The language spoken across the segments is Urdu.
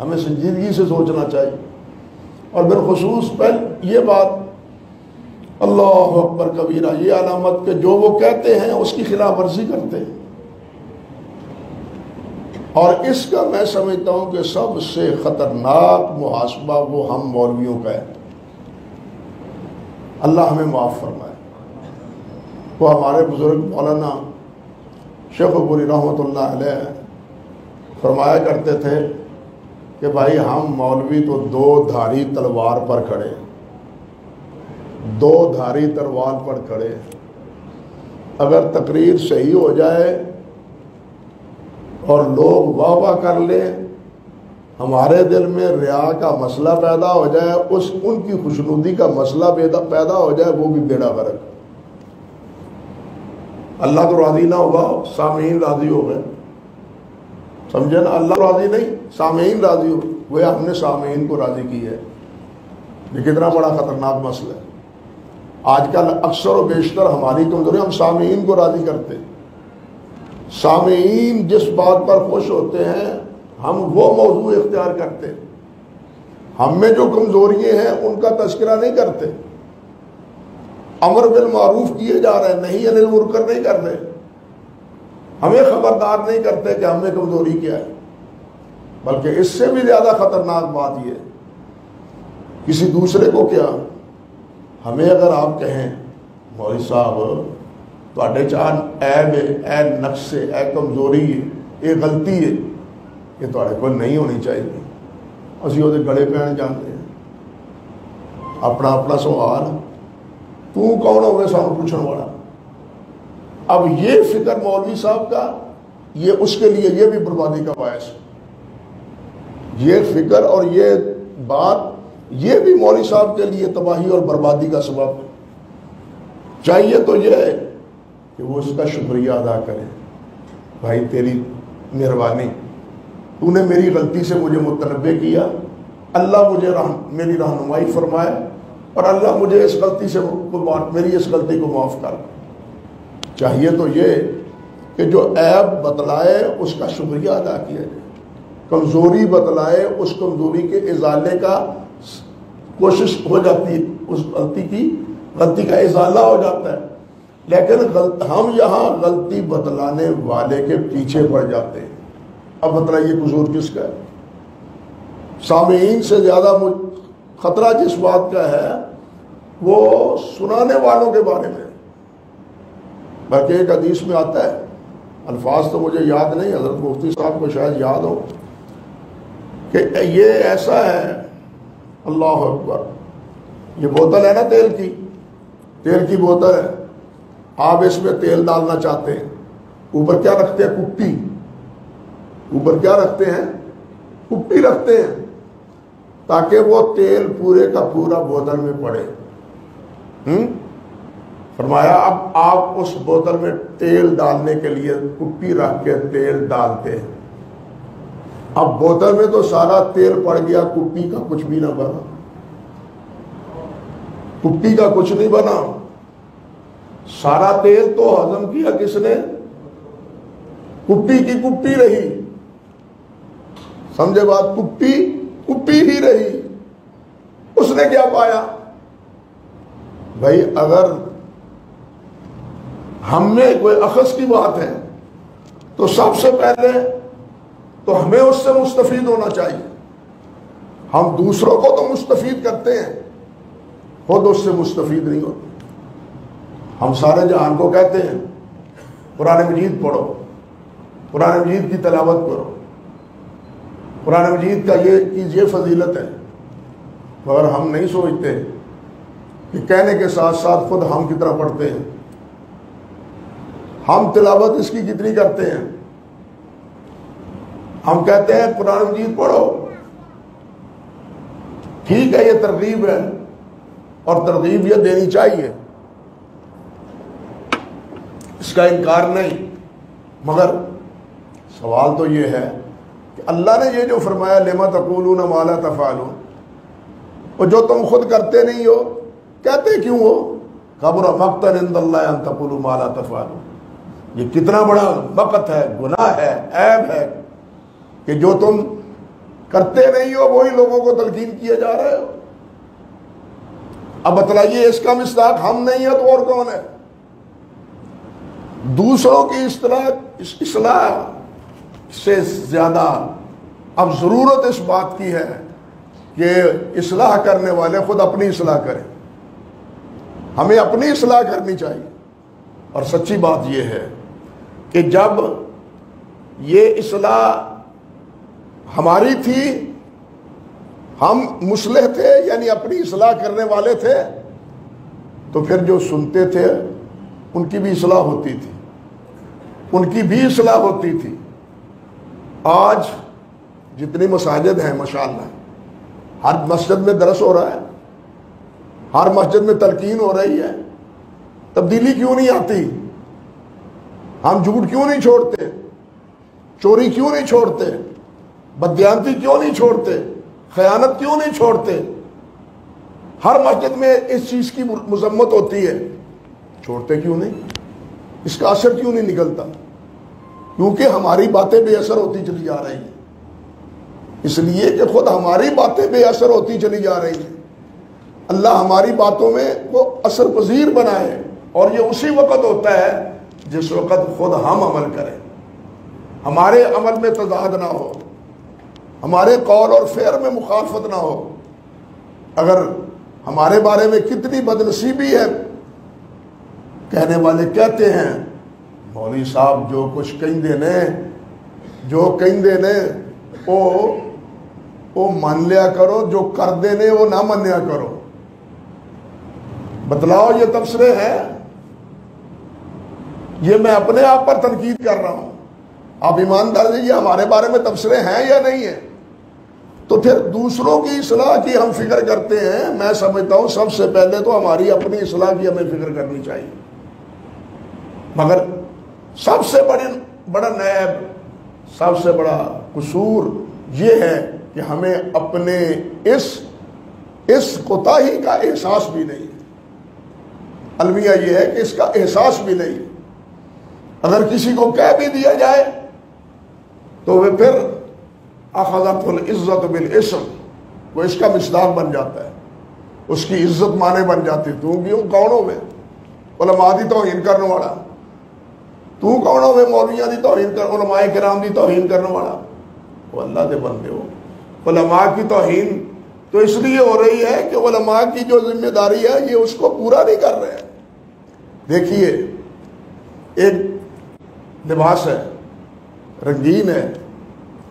ہمیں سنجیدگی سے سوچنا چاہیے. اور بالخصوص پہلے یہ بات اللہ اکبر کبیرہ یہ علامت کہ جو وہ کہتے ہیں اس کی خلاف ورزی کرتے ہیں. اور اس کا میں سمجھتا ہوں کہ سب سے خطرناک محاسبہ وہ ہم مولویوں کا ہے. اللہ ہمیں معاف فرمائے. وہ ہمارے بزرگ مولانا شیخ پوری رحمۃ اللہ علیہ فرمایا کرتے تھے کہ بھائی ہم مولوی تو دو دھاری تلوار پر کھڑے، دو دھاری تلوار پر کھڑے. اگر تقریر صحیح ہو جائے اور لوگ واہ واہ کر لیں، ہمارے دل میں ریا کا مسئلہ پیدا ہو جائے، ان کی خوشنودی کا مسئلہ پیدا ہو جائے، وہ بھی بیڑا غرق. اللہ تو راضی نہ ہوگا، سامعین راضی ہو گئے. سمجھے نا؟ اللہ راضی نہیں، سامعین راضی ہو گئے. ہم نے سامعین کو راضی کی ہے. یہ کتنا بڑا خطرناک مسئلہ ہے. آج کل اکثر و بیشتر ہماری کمزوری، ہم سامعین کو راضی کرتے. سامعین جس بات پر خوش ہوتے ہیں ہم وہ موضوع اختیار کرتے. ہم میں جو کمزوریاں ہیں ان کا تذکرہ نہیں کرتے. امر بالمعروف کیے جا رہے ہیں، نہیں انل منکر نہیں کر رہے. ہمیں خبردار نہیں کرتے کہ ہم میں کمزوری کیا ہے. بلکہ اس سے بھی زیادہ خطرناک بات یہ ہے، کسی دوسرے کو کیا، ہمیں اگر آپ کہیں مولوی صاحب تواڈے چاہ عیب ہے، اے نقص ہے، اے کمزوری ہے، یہ غلطی ہے، یہ تواڈے کول نہیں ہونی چاہیے، اسی وہ گڑے پہن جاتے ہیں. اپنا اپنا سوال، تو کون ہوگا سانو پوچھنے والا. اب یہ فکر مولوی صاحب کا، یہ اس کے لیے یہ بھی بربادی کا باعث ہے. یہ فکر اور یہ بات یہ بھی مولوی صاحب کے لیے تباہی اور بربادی کا سبب ہے. چاہیے تو یہ ہے کہ وہ اس کا شکریہ ادا کرے. بھائی تیری مہربانی، تو نے میری غلطی سے مجھے متنبہ کیا، اللہ مجھے میری رہنمائی فرمائے، اور اللہ مجھے اس غلطی سے میری اس غلطی کو معاف کر. چاہیے تو یہ کہ جو عیب بتلائے اس کا شکریہ ادا کیا جائے، کمزوری بتلائے اس کمزوری کے ازالے کا کوشش ہو جاتی ہے، اس غلطی کا ازالہ ہو جاتا ہے. لیکن ہم یہاں غلطی بتلانے والے کے پیچھے پڑ جاتے ہیں. اب بتلائیے قصور کس کا ہے؟ سامعین سے زیادہ خطرہ جس بات کا ہے وہ سنانے والوں کے بارے میں. بلکہ ایک حدیث میں آتا ہے، الفاظ تو مجھے یاد نہیں، حضرت مفتی صاحب کو شاید یاد ہو، کہ یہ ایسا ہے، اللہ اکبر، یہ بوتل ہے نا تیل کی بوتل ہے، آپ اس میں تیل ڈالنا چاہتے ہیں، اوپر کیا رکھتے ہیں؟ کپی. اوپر کیا رکھتے ہیں؟ کپی رکھتے ہیں تاکہ وہ تیل پورے کا پورا بوتل میں پڑے. فرمایا اب آپ اس بوتل میں تیل ڈالنے کے لیے کپی رکھ کے تیل ڈالتے ہیں. اب بوتل میں تو سارا تیل پڑ گیا، کپی کا کچھ بھی نہ بنا، کپی کا کچھ نہیں بنا. سارا تیل تو ہضم کیا کس نے؟ کپی کی کپی رہی. سمجھے بات؟ کپی ہی رہی. اس نے کیا پایا؟ بھائی اگر ہم میں کوئی اخذ کی بات ہے تو سب سے پہلے تو ہمیں اس سے مستفید ہونا چاہیے. ہم دوسروں کو تو مستفید کرتے ہیں، خود اس سے مستفید نہیں ہوتے. ہم سارے جہان کو کہتے ہیں قرآن مجید پڑھو، قرآن مجید کی تلاوت کرو، قرآن مجید کا یہ فضیلت ہے، مگر ہم نہیں سوچتے کہ کہنے کے ساتھ ساتھ خود ہم کتنا پڑھتے ہیں، ہم تلاوت اس کی کتنی کرتے ہیں. ہم کہتے ہیں قرآن مجید پڑھو، ٹھیک ہے یہ ترغیب ہے اور ترغیب یہ دینی چاہیے، اس کا انکار نہیں، مگر سوال تو یہ ہے کہ اللہ نے یہ جو فرمایا لما تقولون ما لا تفعلون، اور جو تم خود کرتے نہیں ہو کہتے کیوں ہو؟ کبر مقتا عند اللہ ان تقولوا ما لا تفعلون. یہ کتنا بڑا مقت ہے، گناہ ہے، عیب ہے کہ جو تم کرتے نہیں ہو وہی لوگوں کو تلقین کیے جا رہے ہو. اب بتلائیے اس کا مصداق ہم نہیں ہے تو اور کون ہے؟ دوسروں کی اصلاح سے زیادہ اب ضرورت اس بات کی ہے کہ اصلاح کرنے والے خود اپنی اصلاح کریں. ہمیں اپنی اصلاح کرنی چاہیے. اور سچی بات یہ ہے کہ جب یہ اصلاح ہماری تھی، ہم مصلح تھے یعنی اپنی اصلاح کرنے والے تھے، تو پھر جو سنتے تھے ان کی بھی اصلاح ہوتی تھی، ان کی بھی اصلاح ہوتی تھی. آج جتنی مساجد ہیں ماشاءاللہ، ہر مسجد میں درس ہو رہا ہے، ہر مسجد میں تلقین ہو رہی ہے، تبدیلی کیوں نہیں آتی؟ ہم جھوٹ کیوں نہیں چھوڑتے؟ چوری کیوں نہیں چھوڑتے؟ بددیانتی کیوں نہیں چھوڑتے؟ خیانت کیوں نہیں چھوڑتے؟ ہر مسجد میں اس چیز کی مذمت ہوتی ہے، چھوڑتے کیوں نہیں؟ اس کا اثر کیوں نہیں نکلتا؟ کیونکہ ہماری باتیں بے اثر ہوتی چلی جا رہی ہیں. اس لیے کہ خود ہماری باتیں بے اثر ہوتی چلی جا رہی ہیں. اللہ ہماری باتوں میں وہ اثر پذیر بنائے، اور یہ اسی وقت ہوتا ہے جس وقت خود ہم عمل کریں، ہمارے عمل میں تضاد نہ ہو، ہمارے قول اور فعل میں مخالفت نہ ہو. اگر ہمارے بارے میں کتنی بدنصیبی ہے، کہنے والے کہتے ہیں مولوی صاحب جو کچھ کہیں نے وہ مان لیا کرو، جو کر دینے وہ نہ منیا کرو. بتلاؤ یہ تبصرے ہیں؟ یہ میں اپنے آپ پر تنقید کر رہا ہوں. آپ ایماندار یہ ہمارے بارے میں تبصرے ہیں یا نہیں ہیں؟ تو پھر دوسروں کی اصلاح کی ہم فکر کرتے ہیں. میں سمجھتا ہوں سب سے پہلے تو ہماری اپنی اصلاح کی ہمیں فکر کرنی چاہیے. مگر سب سے بڑا نیب، سب سے بڑا قصور یہ ہے کہ ہمیں اپنے اس کوتاہی کا احساس بھی نہیں. المیہ یہ ہے کہ اس کا احساس بھی نہیں. اگر کسی کو کہہ بھی دیا جائے تو وہ پھر اخذت العزت بالاسم، وہ اس کا مصداق بن جاتا ہے، اس کی عزت مانے بن جاتی. تو کیوں کون ہو میں علماء دی توہین کرنے والا؟ تو کون ہو میں مولویاں دی توہین علماء کرام دی توہین کرنے والا؟ وہ اللہ دے بندے ہو. علماء کی توہین تو اس لیے ہو رہی ہے کہ علماء کی جو ذمہ داری ہے یہ اس کو پورا نہیں کر رہے ہیں. دیکھیے ایک لباس ہے، رنگین ہے،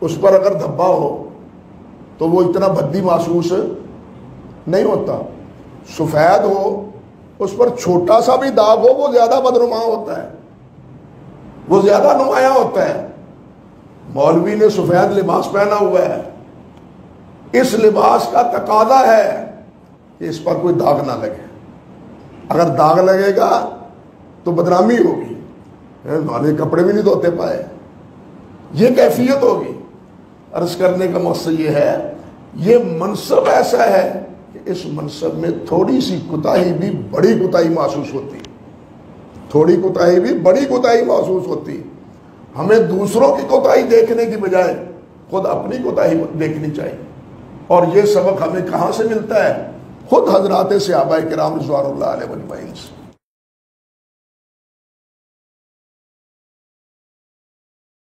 اس پر اگر دھبا ہو تو وہ اتنا بھدی محسوس نہیں ہوتا. سفید ہو، اس پر چھوٹا سا بھی داغ ہو، وہ زیادہ بدنما ہوتا ہے، وہ زیادہ نمایاں ہوتا ہے. مولوی نے سفید لباس پہنا ہوا ہے، اس لباس کا تقاضا ہے کہ اس پر کوئی داغ نہ لگے. اگر داغ لگے گا تو بدنامی ہوگی، والے کپڑے بھی نہیں دھوتے پائے، یہ کیفیت ہوگی. عرض کرنے کا مقصد یہ ہے، یہ منصب ایسا ہے کہ اس منصب میں تھوڑی سی کوتاہی بھی بڑی کوتاہی محسوس ہوتی، تھوڑی کوتاہی بھی بڑی کوتاہی محسوس ہوتی. ہمیں دوسروں کی کوتاہی دیکھنے کی بجائے خود اپنی کوتاہی دیکھنی چاہیے. اور یہ سبق ہمیں کہاں سے ملتا ہے؟ خود حضرات صحابہ کرام رضوان اللہ علیہ وسلم سے.